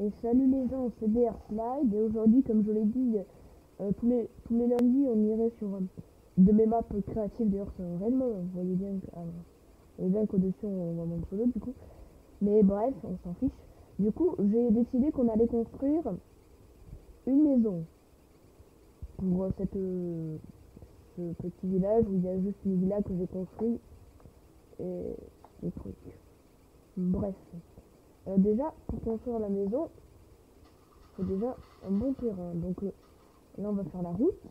Et salut les gens, c'est BR Slide et aujourd'hui, comme je l'ai dit, tous les lundis, on irait sur de mes maps créatives. D'ailleurs, c'est réellement, vous voyez bien qu'au-dessus, on va monter solo du coup. Mais bref, on s'en fiche. Du coup, j'ai décidé qu'on allait construire une maison pour ce petit village où il y a juste une villa que j'ai construit et des trucs. Bref, déjà, pour construire la maison, il faut déjà un bon terrain. Donc, là, on va faire la route.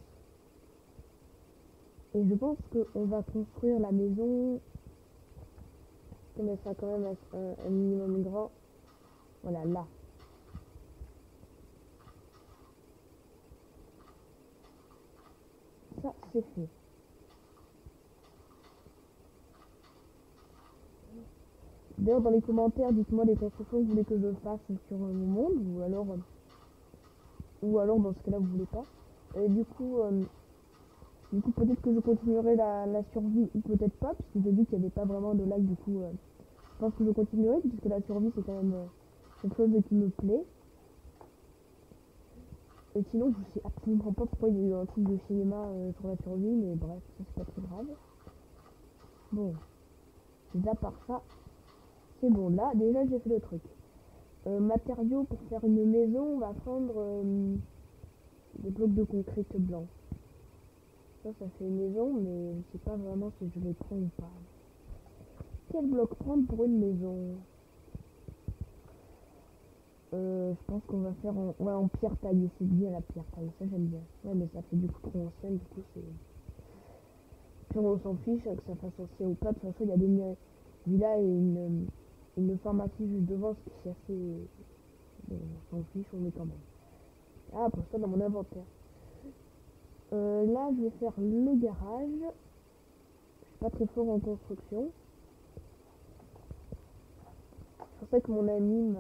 Et je pense qu'on va construire la maison. On met ça quand même un minimum grand. Voilà, là. Ça, c'est fait. D'ailleurs, dans les commentaires, dites-moi les constructions que vous voulez que je fasse sur mon monde. Ou alors dans ce cas-là, vous voulez pas. Et du coup peut-être que je continuerai la survie, ou peut-être pas, puisque j'ai vu qu'il n'y avait pas vraiment de lag. Du coup, je pense que je continuerai, puisque la survie, c'est quand même quelque chose qui me plaît. Et sinon, je sais absolument pas pourquoi il y a eu un truc de cinéma sur la survie, mais bref, ça c'est pas très grave. Bon, à part ça, c'est bon. Là, déjà, j'ai fait le truc. Matériaux pour faire une maison, on va prendre des blocs de concrète blanc. Ça fait une maison, mais je sais pas vraiment si je les prends ou pas. Quel bloc prendre pour une maison? Je pense qu'on va faire en pierre taillée. C'est bien la pierre taillée, ça j'aime bien. Ouais, mais ça fait du coup trop ancien, du coup c'est. Puis on s'en fiche que ça fasse ancien ou pas. De toute façon, il y a des villas et une pharmacie juste devant, ce qui est assez. Bon, on s'en fiche, on met quand même. Ah, pour ça dans mon inventaire. Là, je vais faire le garage. Je suis pas très fort en construction. C'est pour ça que mon ami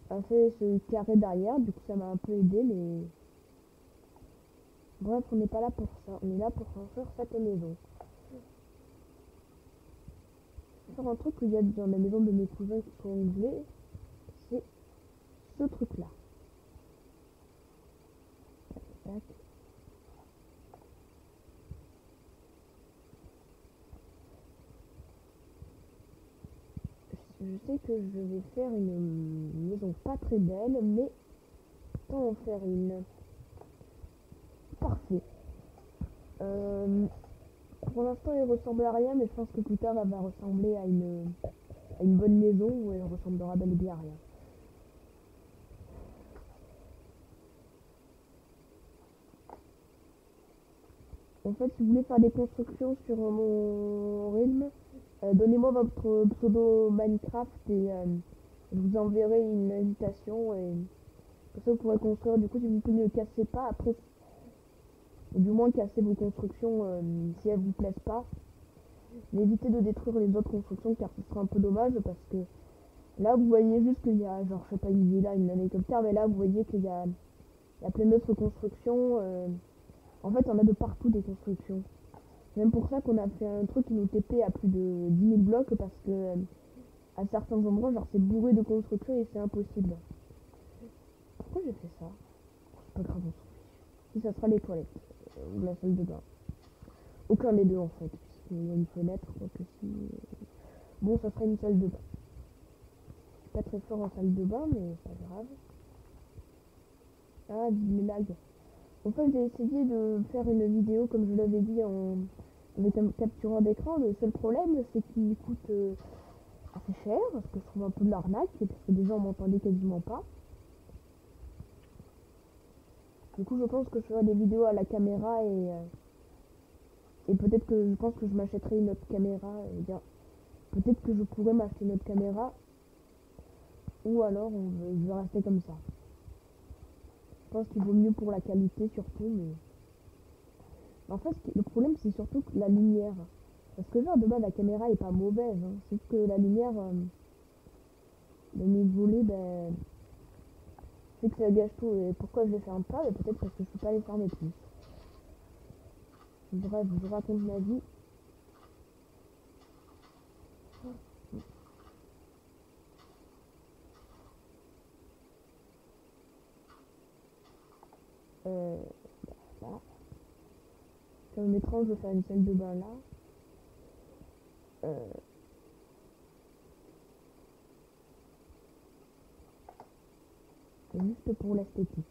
a fait ce carré derrière. Du coup, ça m'a un peu aidé, mais. Bref, on n'est pas là pour ça. On est là pour construire cette maison. Faire un truc qu'il y a dans la maison de mes cousins qui sont anglais, c'est ce truc-là. Tac. Je sais que je vais faire une maison pas très belle, mais tant en faire une. Parfait. Pour l'instant, elle ressemble à rien, mais je pense que plus tard, elle va ressembler à une bonne maison où elle ressemblera bel et bien à rien. En fait, si vous voulez faire des constructions sur mon rythme, donnez-moi votre pseudo Minecraft et je vous enverrai une invitation et comme ça vous pourrez construire. Du coup, si vous ne le cassez pas, après, ou du moins casser vos constructions si elles vous plaisent pas, mais évitez de détruire les autres constructions car ce sera un peu dommage parce que là vous voyez juste qu'il y a genre je sais pas une villa, une hélicoptère, mais là vous voyez qu'il y a plein d'autres constructions. En fait, on a de partout des constructions. C'est même pour ça qu'on a fait un truc qui nous TP à plus de 10 000 blocs parce que à certains endroits, genre c'est bourré de constructions et c'est impossible. Pourquoi j'ai fait ça? C'est pas grave, on s'en fiche. Si ça sera les toilettes ou la salle de bain. Aucun des deux en fait, puisqu'il y a une fenêtre, donc si. Bon, ça sera une salle de bain. Je suis pas très fort en salle de bain, mais c'est pas grave. Ah, du lag. En fait, j'ai essayé de faire une vidéo, comme je l'avais dit, avec un captureur d'écran. Le seul problème, c'est qu'il coûte assez cher, parce que je trouve un peu de l'arnaque, parce que déjà on m'entendait quasiment pas. Du coup, je pense que je ferai des vidéos à la caméra et peut-être que je pense que je m'achèterai une autre caméra. Bien, peut-être que je pourrais m'acheter une autre caméra ou alors je vais rester comme ça. Je pense qu'il vaut mieux pour la qualité surtout, mais en fait, le problème c'est surtout que la lumière. Parce que genre de base la caméra est pas mauvaise, hein. C'est que la lumière, le niveau ben, c'est que ça gâche tout. Et pourquoi je les ferme pas? Peut-être parce que je peux pas les fermer plus. Bref, je raconte ma vie. Ça me m'étrange de faire une salle de bain là. Juste pour l'esthétique.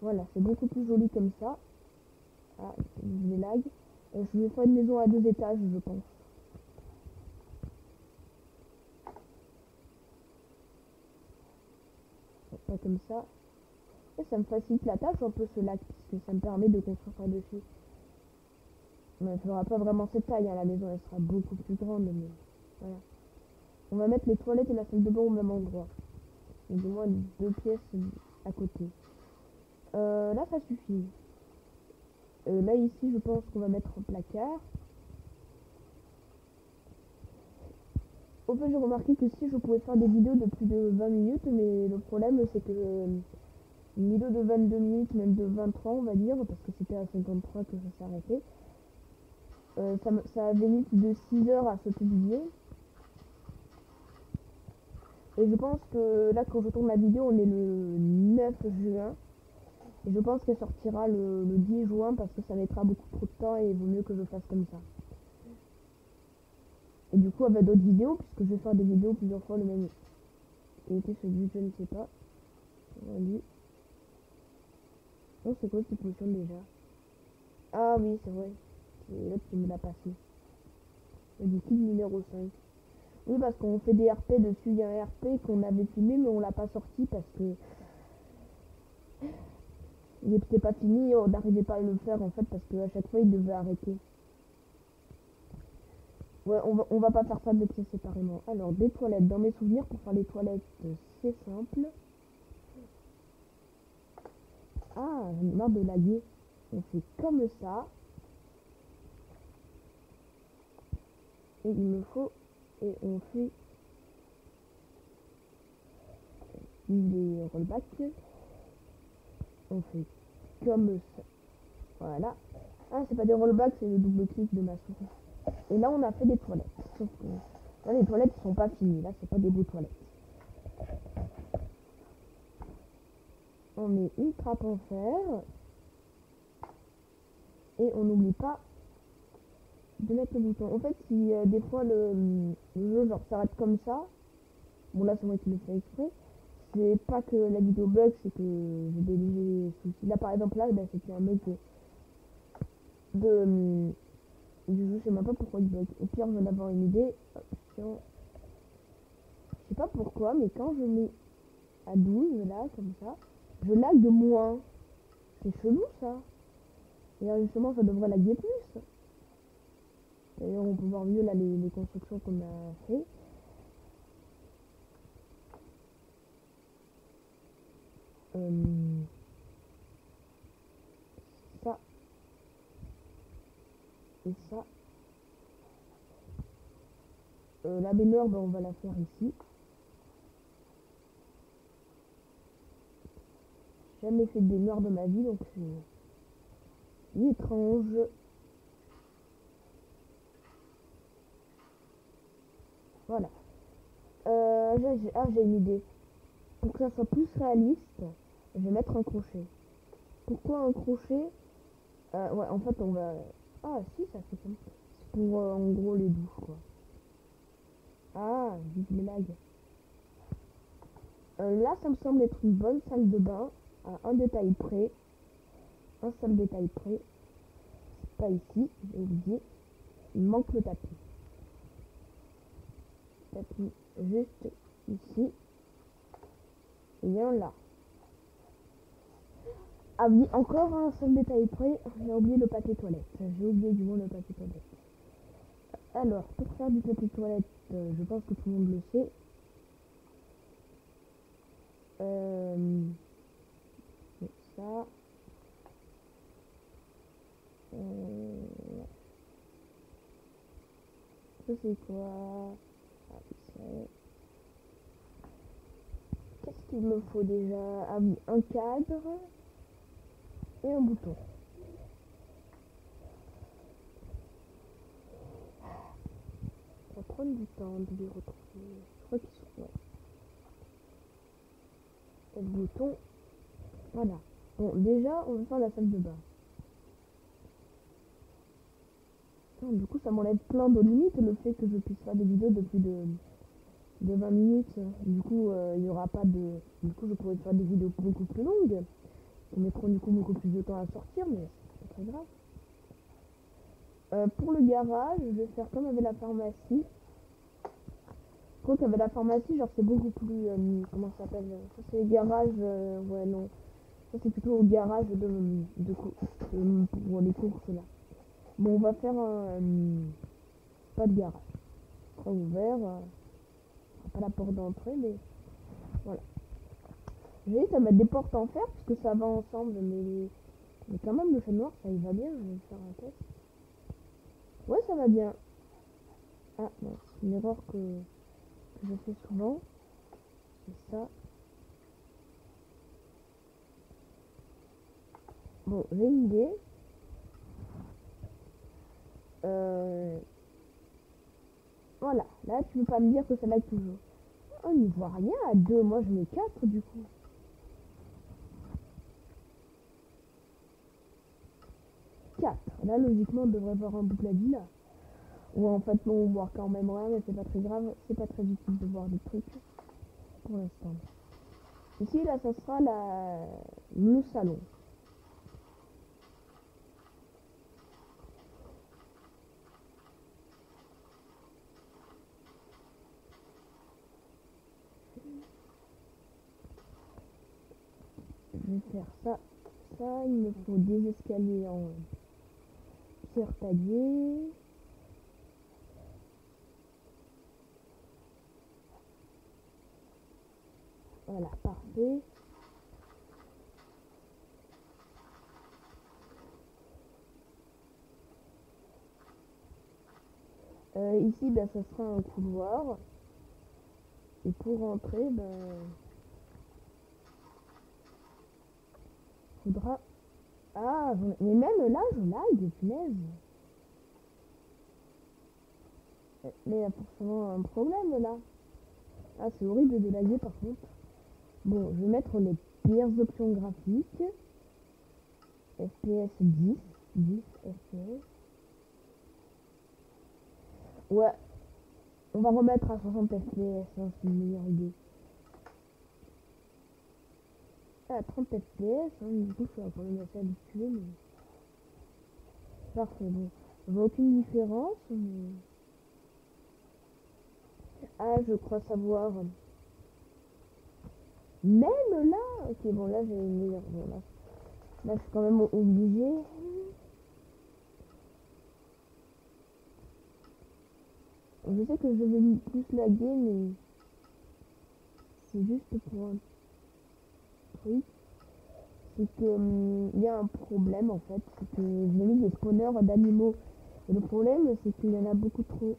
Voilà, c'est beaucoup plus joli comme ça. Ah, des lags. Je vais faire une maison à 2 étages, je pense. Pas comme ça. Et ça me facilite la tâche un peu ce lac, puisque ça me permet de construire par-dessus. Mais elle fera pas vraiment cette taille, hein. La maison elle sera beaucoup plus grande, mais voilà. On va mettre les toilettes et la salle de bain au même endroit. Donc au moins 2 pièces à côté. Là ça suffit. Là ici je pense qu'on va mettre un placard. Au fait j'ai remarqué que si je pouvais faire des vidéos de plus de 20 minutes, mais le problème c'est que une vidéo de 22 minutes, même de 23 on va dire, parce que c'était à 53 que ça s'est arrêté. Ça avait mis plus de 6 heures à se publier. Et je pense que là, quand je tourne la vidéo, on est le 9 juin. Et je pense qu'elle sortira le 10 juin parce que ça mettra beaucoup trop de temps et il vaut mieux que je fasse comme ça. Et du coup, avec d'autres vidéos, puisque je vais faire des vidéos plusieurs fois le même. Et était ce but, je ne sais pas. Lui. Non, c'est quoi cette potion déjà? Ah oui, c'est vrai. C'est l'autre qui me l'a passé. Le liquide numéro 5. Oui, parce qu'on fait des RP dessus. Il y a un RP qu'on avait filmé, mais on l'a pas sorti parce que il n'était pas fini. On n'arrivait pas à le faire en fait parce qu'à chaque fois il devait arrêter. Ouais, on va pas faire ça de pieds séparément. Alors, des toilettes. Dans mes souvenirs, pour faire les toilettes, c'est simple. Ah, j'en ai marre de laguer. On fait comme ça. Et il me faut. Et on fait des rollbacks. On fait comme ça. Voilà. Ah, c'est pas des rollbacks, c'est le double clic de ma souris. Et là, on a fait des toilettes. Sauf que là, les toilettes sont pas finies. Là, c'est pas des beaux toilettes. On met une trappe en fer. Et on n'oublie pas de mettre le bouton. En fait, si des fois le jeu genre s'arrête comme ça, bon là c'est moi qui le fais exprès, c'est pas que la vidéo bug, c'est que j'ai des légers soucis. Là par exemple là, ben, c'était un bug du jeu, je sais même pas pourquoi il bug. Au pire, je viens d'avoir une idée. Option. Je sais pas pourquoi, mais quand je mets à 12 là, comme ça, je lag de moins. C'est chelou ça. Et là, justement, ça devrait laguer plus. D'ailleurs, on peut voir mieux là les constructions qu'on a fait. Ça et ça. La baignoire, ben, on va la faire ici. J'ai jamais fait de baignoire de ma vie, donc c'est étrange. Voilà. J'ai une idée. Pour que ça soit plus réaliste, je vais mettre un crochet. Pourquoi un crochet? Ouais, en fait, on va... Ah, si, ça fait comme ça. C'est pour, en gros, les douches, quoi. Ah, vite les lags. Là, ça me semble être une bonne salle de bain, à un détail près. Un seul détail près. C'est pas ici, j'ai oublié. Il manque le tapis. Tapis juste ici. Et un là. Ah oui, encore un seul détail près, j'ai oublié le papier toilette. J'ai oublié du moins le papier toilette. Alors, pour faire du papier toilette, je pense que tout le monde le sait. Ça. Ça c'est quoi? Ah, qu'est-ce qu'il me faut déjà? Ah oui, un cadre et un bouton. Ça va prendre du temps de les retrouver. Je crois qu'ils sont... Ouais. Et le bouton, voilà. Bon, déjà, on va faire la salle de bain. Putain, du coup, ça m'enlève plein de limites, le fait que je puisse faire des vidéos de plus de 20 minutes. Du coup, il y aura pas de... Du coup, je pourrais faire des vidéos beaucoup plus longues, qui mettront du coup beaucoup plus de temps à sortir, mais c'est pas très grave. Pour le garage, je vais faire comme avec la pharmacie. Je crois qu'avec la pharmacie, genre, c'est beaucoup plus... comment ça s'appelle? Ça, c'est garage... ouais, non. Ça, c'est plutôt au garage pour les courses, là. Bon, on va faire un... pas de garage. Très ouvert. Pas la porte d'entrée, mais voilà. J'ai essayé de mettre des portes en fer, parce que ça va ensemble, mais quand même, le fait noir, ça y va bien. Je vais faire un test. Ouais, ça va bien. Ah, non, c'est une erreur que je fais souvent. C'est ça. Bon, j'ai une idée. Voilà, là tu peux pas me dire que ça lag toujours. On n'y voit rien à 2, moi je mets 4 du coup. 4. Là logiquement on devrait voir un boucle à vie là. Ou en fait non, on voit quand même rien, mais c'est pas très grave, c'est pas très utile de voir des trucs pour l'instant. Ici là ça sera le salon. Je vais faire ça, ça, il me faut des escaliers en pierre taillée. Voilà, parfait. Ici, ben, ça sera un couloir. Et pour rentrer, ben, faudra... Ah, mais même là, je lag, punaise. Mais il y a forcément un problème là. Ah, c'est horrible de laguer par contre. Bon, je vais mettre les pires options graphiques. FPS 10 FPS. Ouais, on va remettre à 60 FPS, hein, c'est une meilleure idée. À 30 FPS, hein, du coup, je suis quand même assez habitué, mais... Parfait, bon. Je vois aucune différence, mais... Ah, je crois savoir. Même là. Ok, bon, là, j'ai une meilleure... Bon, là, je suis quand même obligé. Je sais que je vais plus laguer, mais... C'est juste pour un truc. C'est que il y a un problème en fait, c'est que j'ai mis des spawners d'animaux. Et le problème c'est qu'il y en a beaucoup trop.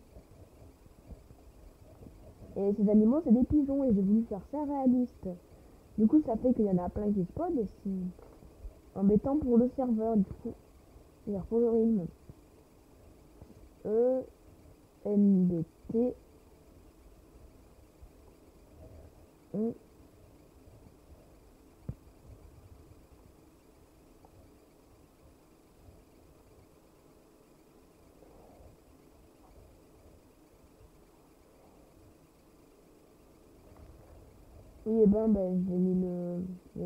Et ces animaux c'est des pigeons et j'ai voulu faire ça réaliste. Du coup ça fait qu'il y en a plein qui spawnent et c'est embêtant pour le serveur du coup. C'est-à-dire pour le rythme. NBT. Oui et ben j'ai mis le... Je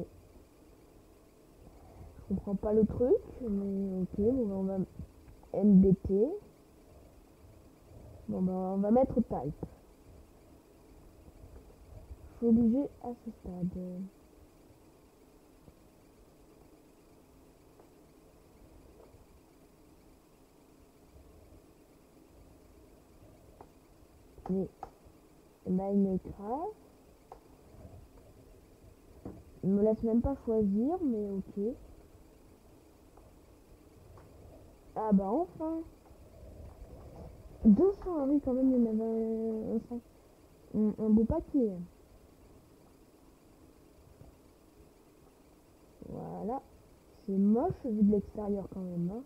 comprends pas le truc, mais ok, bon, on va NBT. Bon ben on va mettre type. Je suis obligé à ce stade. Mais Minecraft. Il me laisse même pas choisir, mais ok. Ah bah enfin 200, ah oui quand même, il y en avait un beau paquet. Voilà. C'est moche vu de l'extérieur quand même. Hein.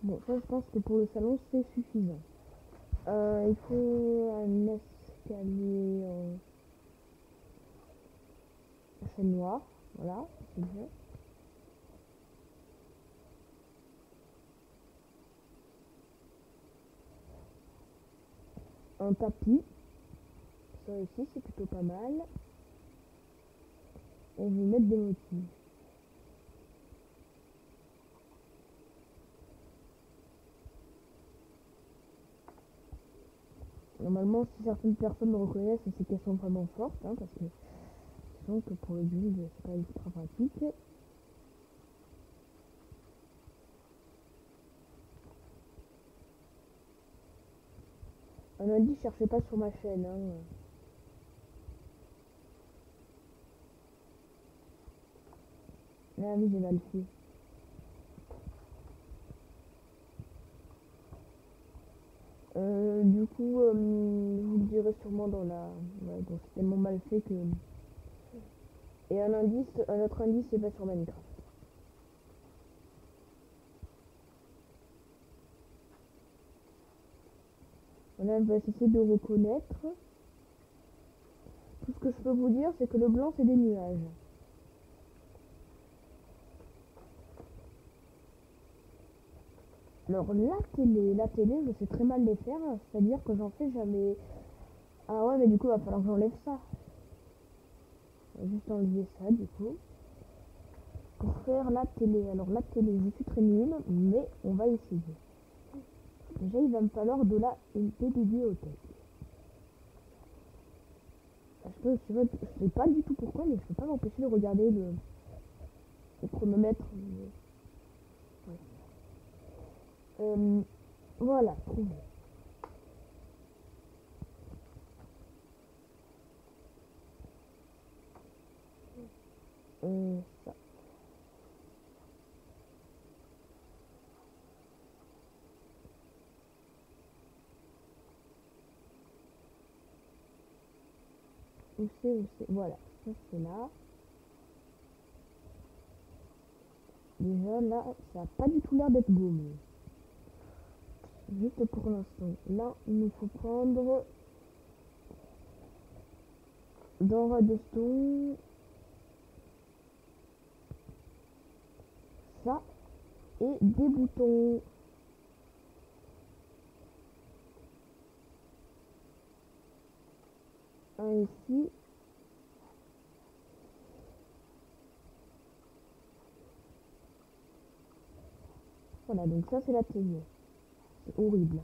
Bon, ça, je pense que pour le salon, c'est suffisant. Il faut un escalier en chêne noir. Voilà, c'est bien. Un tapis. Ça aussi, c'est plutôt pas mal. Et je vais mettre des motifs. Normalement, si certaines personnes me reconnaissent, c'est qu'elles sont vraiment fortes, hein, parce que disons que pour le build, c'est pas ultra pratique. Un indice, cherchez pas sur ma chaîne. Hein. Ah oui, j'ai mal fait. Du coup, je vous le dirai sûrement dans la... Ouais, bon, c'est tellement mal fait que... Et un indice, un autre indice, c'est pas sur Minecraft. On va essayer de reconnaître. Tout ce que je peux vous dire, c'est que le blanc, c'est des nuages. Alors la télé, je sais très mal les faire, c'est-à-dire que j'en fais jamais. Ah ouais, mais du coup, il va falloir que j'enlève ça. On va juste enlever ça, du coup. Pour faire la télé. Alors la télé, je suis très nulle, mais on va essayer. Déjà, il va me falloir de la MP bibliothèque. Je sais pas du tout pourquoi, mais je peux pas m'empêcher de regarder le chronomètre. Ouais. Voilà, trouvé. Ça. Où c'est, voilà, ça c'est là. Déjà là, ça a pas du tout l'air d'être gommé. Juste pour l'instant. Là, il nous faut prendre dans Redstone ça et des boutons. Un ici. Voilà, donc ça c'est la télé. C'est horrible.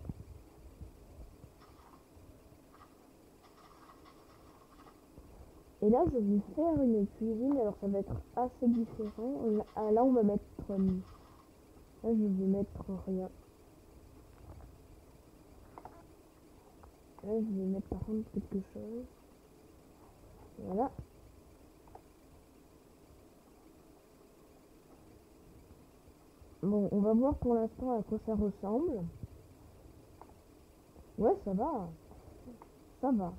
Et là, je vais faire une cuisine. Alors, ça va être assez différent. Là, on va mettre... là, je vais mettre rien. Là, je vais mettre par contre quelque chose. Voilà. Bon, on va voir pour l'instant à quoi ça ressemble. Ouais, ça va. Ça va.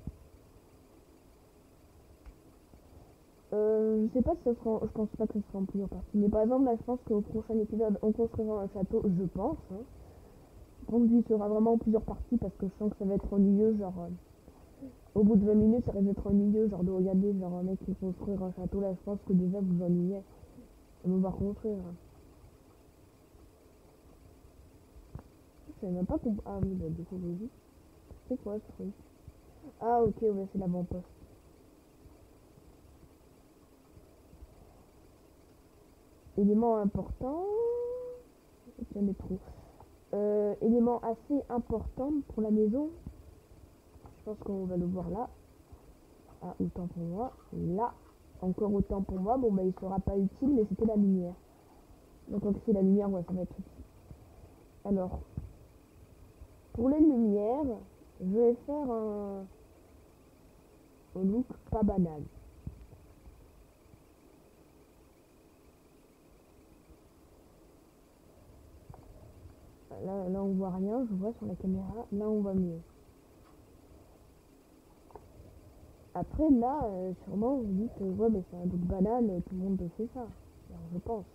Je sais pas si ça sera... Je pense pas que ce sera en plusieurs parties. Mais par exemple, là, je pense qu'au prochain épisode, on construira un château. Je pense. Hein. Donc, lui sera vraiment en plusieurs parties parce que je sens que ça va être ennuyeux. Genre, au bout de 20 minutes, ça risque d'être ennuyeux. Genre, de regarder genre, un mec qui construire un château. Là, je pense que déjà, vous ennuyez. On va construire. Je savais même pas qu'on... Ah oui, bah, du coup, logique. C'est quoi ce truc? Ah, ok, ouais, c'est l'avant-poste. Élément important. J'en ai trop. Élément assez important pour la maison. Je pense qu'on va le voir là. Ah, autant pour moi. Là, encore autant pour moi. Bon, bah, il sera pas utile, mais c'était la lumière. Donc, quand c'est la lumière, ouais, ça va être utile. Alors, pour les lumières, je vais faire un look pas banal. Là, on voit rien, je vois sur la caméra. Là, on voit mieux. Après, là, sûrement, vous dites, ouais, mais c'est un look banal, tout le monde fait ça. Alors, je pense.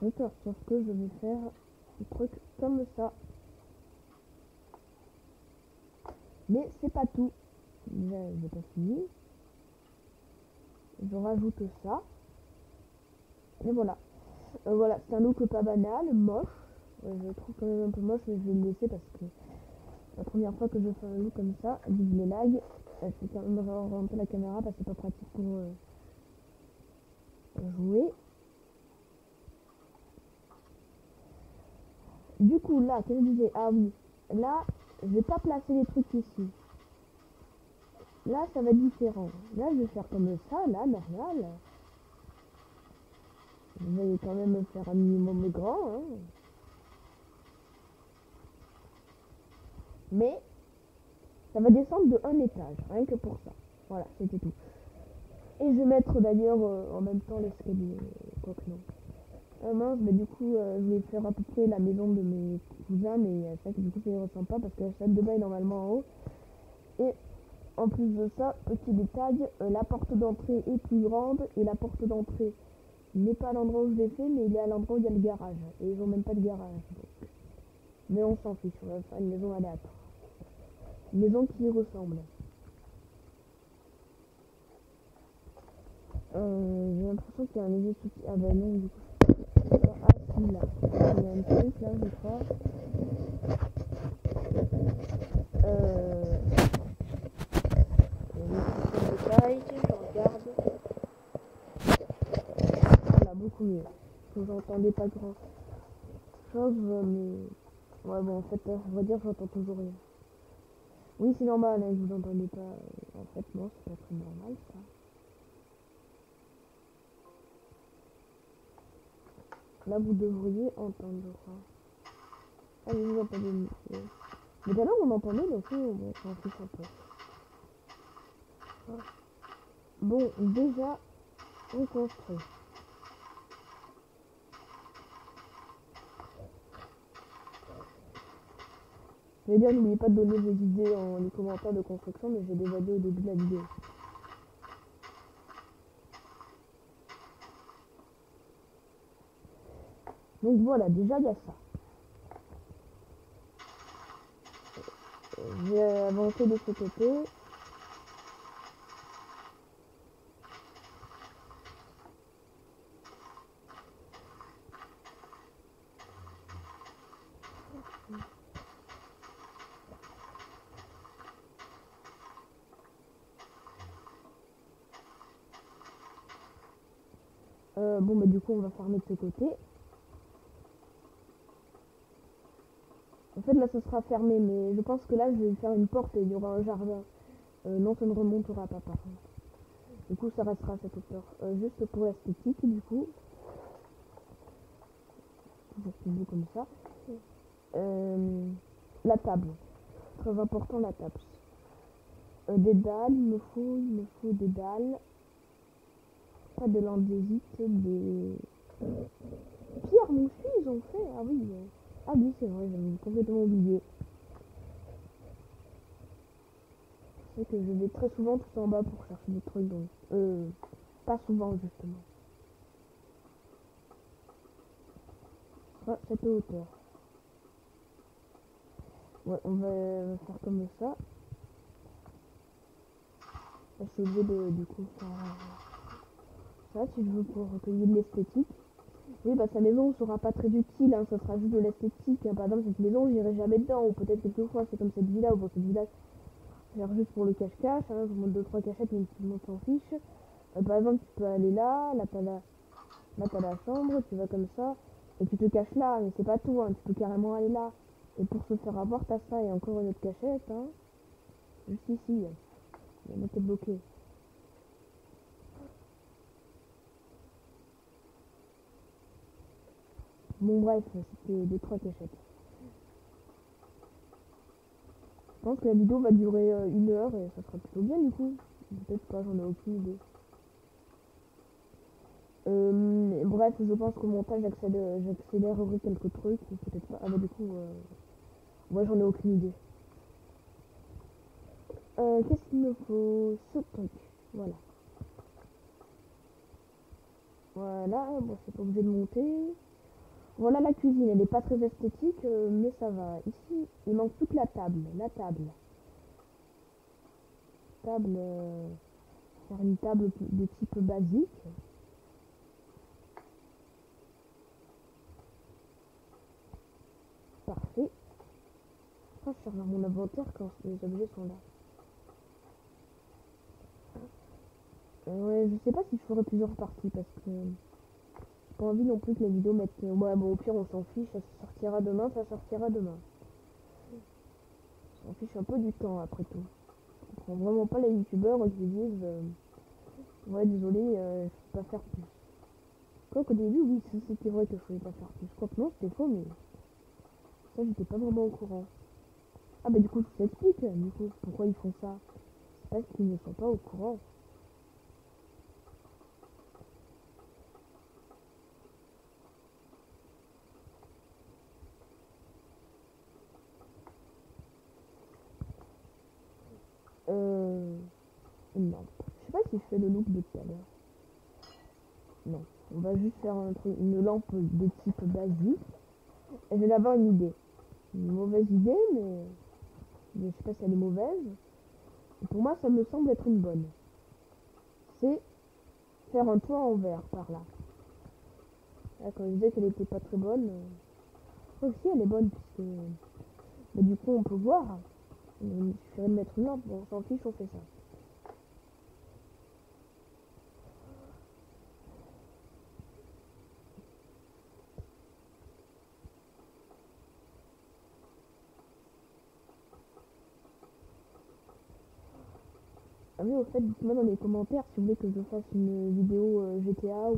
J'ai peur, sauf que je vais faire des trucs comme ça. Mais c'est pas tout. Déjà, j'ai pas fini. Je rajoute ça. Et voilà. Voilà, c'est un look pas banal, moche. Je le trouve quand même un peu moche, mais je vais le laisser parce que la première fois que je fais un look comme ça, vive les lags, c'est quand même réorienter la caméra parce que c'est pas pratique pour jouer. Du coup, là, qu'est-ce que je disais? Ah oui, là, je vais pas placer les trucs ici. Là, ça va être différent. Là, je vais faire comme ça, là, normal. Je vais quand même faire un minimum grand, hein. Mais, ça va descendre de un étage, rien que pour ça. Voilà, c'était tout. Et je vais mettre d'ailleurs en même temps l'escalier. Quoique non. Mince, mais du coup, je vais faire à peu près la maison de mes cousins, mais c'est vrai que du coup, ça ne ressemble pas parce que la salle de bain est normalement en haut. Et en plus de ça, petit détail, la porte d'entrée est plus grande et la porte d'entrée n'est pas à l'endroit où je l'ai fait, mais il est à l'endroit où il y a le garage. Et ils n'ont même pas de garage. Donc. Mais on s'en fiche, on va faire une maison aléatoire. Une maison qui y ressemble. J'ai l'impression qu'il y a un léger souci. Ah bah non, du coup. Ah si, là. Il y a un truc là, je crois. Le détail, je regarde. Voilà, beaucoup mieux. Que j'entendais pas grand chose, mais. Ouais, bon, en fait, on va dire que j'entends toujours rien. Oui, c'est normal, hein, je vous entendais pas. En fait, non, c'est pas très normal ça. Là, vous devriez entendre, je crois. Ah, mais vous entendez mieux. Mais tout à l'heure, on entendait, donc on s'en fiche un peu. Voilà. Bon, déjà, on construit. Je vais dire, n'oubliez pas de donner vos idées en les commentaires de construction, mais j'ai déjà dit au début de la vidéo. Donc voilà, déjà, il y a ça. Je vais avancer de ce côté. Bon, bah du coup, on va fermer de ce côté. En fait, là, ce sera fermé, mais je pense que là, je vais faire une porte et il y aura un jardin. Non, ça ne remontera pas, par contre. Du coup, ça restera à cette hauteur. Juste pour l'esthétique, du coup. Toujours plus comme ça. La table. Très important, la table. Des dalles, il me faut des dalles. Pas de l'andésite, des... Pierre Moussu, ils ont fait. Ah oui. Ah oui, c'est vrai, j'avais complètement oublié. C'est que je vais très souvent tout en bas pour chercher des trucs, donc... pas souvent, justement. Ah, cette hauteur. Ouais, on va faire comme ça. Je suis obligé de, du coup, faire ça, si je veux, pour recueillir de l'esthétique. Oui, bah sa maison sera pas très utile, hein, ça sera juste de l'esthétique. Hein. Par exemple, cette maison, j'irai jamais dedans, ou peut-être quelquefois, c'est comme cette villa, ou pour cette villa, faire juste pour le cache-cache, hein, je vous montre 2-3 cachettes, même si tout le monde s'en fiche. Par exemple, tu peux aller là, là t'as la chambre, tu vas comme ça, et tu te caches là, mais c'est pas tout, hein, tu peux carrément aller là. Et pour se faire avoir, t'as ça, et encore une autre cachette, hein, juste ici, il y en a qui est bloqué. Bon bref, c'était 2-3 cachettes. Je pense que la vidéo va durer 1 heure et ça sera plutôt bien du coup. Peut-être pas, j'en ai aucune idée. Bref, je pense qu'au montage j'accélérerai quelques trucs, ou peut-être pas. Ah bah du coup, moi j'en ai aucune idée. Qu'est-ce qu'il me faut? Ce truc, voilà. Voilà, bon c'est pas obligé de monter. Voilà la cuisine, elle est pas très esthétique, mais ça va. Ici, il manque plus que la table. La table. Table, faire une table de type basique. Parfait. Après, je cherche dans mon inventaire quand les objets sont là. Ouais, je sais pas si je ferai plusieurs parties parce que j'ai pas envie non plus que la vidéo mette. Ouais, bon, au pire, on s'en fiche, ça sortira demain, ça sortira demain. On s'en fiche un peu du temps après tout. Je comprends vraiment pas les youtubeurs qui disent ouais, désolé, je peux pas faire plus. Quoi qu'au début, oui, c'était vrai que je pouvais pas faire plus. Je crois que non, c'était faux, mais ça, j'étais pas vraiment au courant. Ah, bah, du coup, je t'explique, du coup, pourquoi ils font ça. C'est parce qu'ils ne sont pas au courant. Euh. Une lampe. Je sais pas si je fais le look de tout à l'heure. Non. On va juste faire une lampe de type basique. Et je vais avoir une idée. Une mauvaise idée, mais je sais pas si elle est mauvaise. Et pour moi, ça me semble être une bonne. C'est faire un toit en verre par là. Là quand je disais qu'elle était pas très bonne, je crois que si elle est bonne, puisque mais du coup on peut voir. Il suffirait de mettre une lampe, bon, on s'en fiche, on fait ça. Ah oui, au fait, dites-moi dans les commentaires si vous voulez que je fasse une vidéo GTA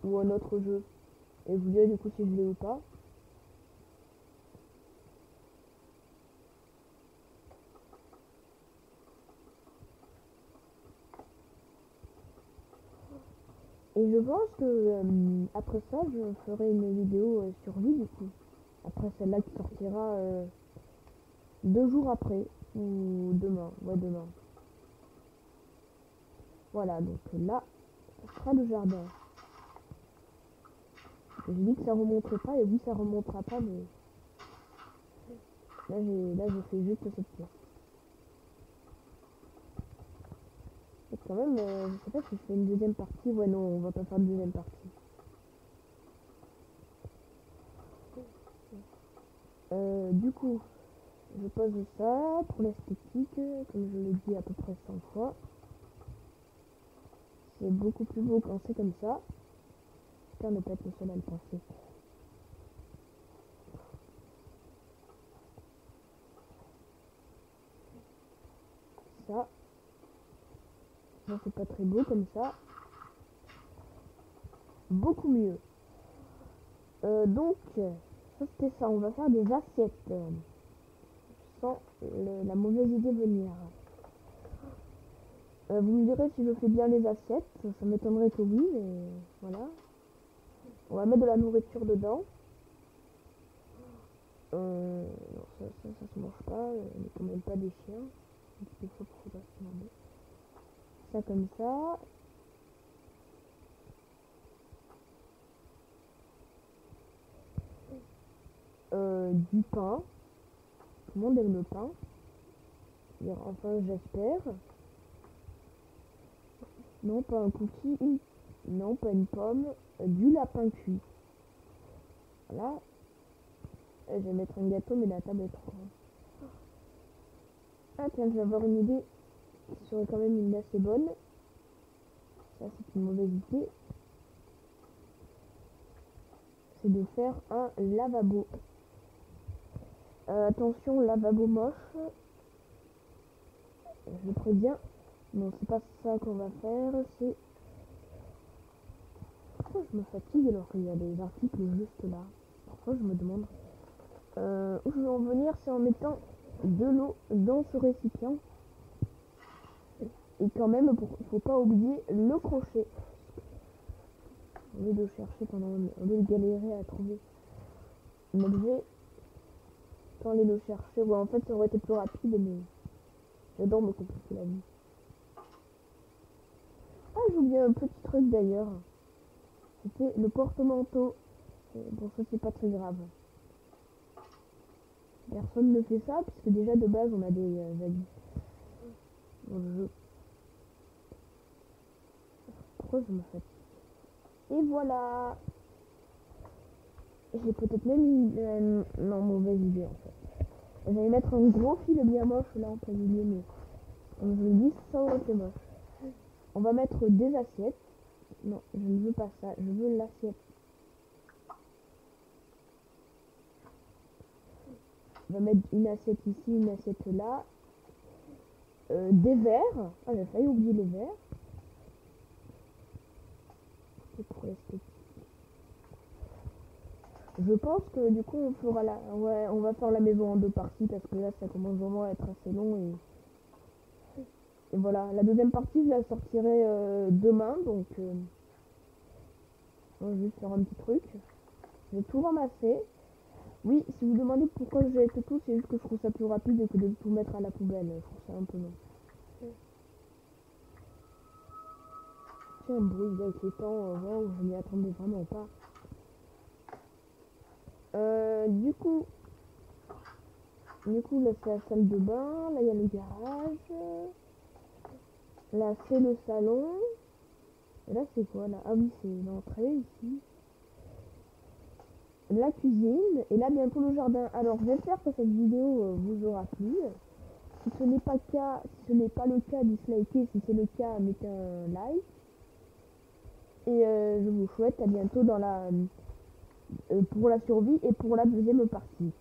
ou un autre jeu. Et vous direz du coup si je l'ai ou pas. Et je pense que après ça, je ferai une vidéo survie du coup. Après celle-là qui sortira 2 jours après. Ou demain. Ouais, demain. Voilà, donc là, ça sera le jardin. J'ai dit que ça remonterait pas, et oui, ça remontera pas, mais là j'ai fait juste cette pièce. Et quand même, je sais pas si je fais une deuxième partie. Ouais, non, on va pas faire de deuxième partie. Du coup, je pose ça pour l'esthétique, comme je l'ai dit à peu près 100 fois. C'est beaucoup plus beau quand c'est comme ça. J'espère ne pas être le seul à le penser. Ça, c'est pas très beau comme ça. Beaucoup mieux. Donc, ça c'était ça. On va faire des assiettes. Je sens la mauvaise idée venir. Vous me direz si je fais bien les assiettes. Ça m'étonnerait que oui, mais voilà. On va mettre de la nourriture dedans. Non, ça se mange pas. On n'est quand même pas des chiens. Des fois, pourquoi pas se demander. Ça comme ça. Du pain. Tout le monde aime le pain. Enfin, j'espère. Non, pas un cookie. Non, pas une pomme. Du lapin cuit. Voilà. Je vais mettre un gâteau, mais la table est trop grande. Ah tiens, je vais avoir une idée qui serait quand même une assez bonne. Ça, c'est une mauvaise idée. C'est de faire un lavabo. Attention, lavabo moche. Je le préviens. Non, c'est pas ça qu'on va faire. C'est... Pourquoi je me fatigue alors qu'il y a des articles juste là? Parfois, je me demande. Où je veux en venir, c'est en mettant de l'eau dans ce récipient. Et quand même, faut pas oublier le crochet. Au lieu de chercher au lieu de galérer à trouver un objet, sans aller le chercher. Ouais, en fait, ça aurait été plus rapide, mais j'adore me compliquer la vie. Ah, j'ai oublié un petit truc d'ailleurs. C'était le porte-manteau. Bon, ça c'est pas très grave. Personne ne fait ça, puisque déjà de base on a des avis dans le jeu. Pourquoi je me fatigue? Et voilà. J'ai peut-être même une non, mauvaise idée en fait. J'allais mettre un gros fil bien moche là en plein milieu, mais comme je le dis, ça aurait été moche. On va mettre des assiettes. Non, je ne veux pas ça, je veux l'assiette. On va mettre une assiette ici, une assiette là. Des verres. Ah, j'ai failli oublier les verres. C'est pour l'esthétique. Je pense que du coup on fera la. Ouais, on va faire la maison en deux parties parce que là ça commence vraiment à être assez long et voilà. La deuxième partie je la sortirai demain donc on va juste faire un petit truc. J'ai tout ramassé. Oui, si vous demandez pourquoi je jette tout, c'est juste que je trouve ça plus rapide que de tout mettre à la poubelle. Je trouve ça un peu long. C'est un bruit avec les temps, wow, je m'y attendais vraiment pas. Du coup, là c'est la salle de bain, là il y a le garage, là c'est le salon, et là c'est quoi là? Ah oui, c'est l'entrée ici. La cuisine, et là bientôt le jardin. Alors j'espère que cette vidéo vous aura plu. Si ce n'est pas le cas, dislikez. Si c'est le cas, mettez un like. Et je vous souhaite à bientôt pour la survie et pour la deuxième partie.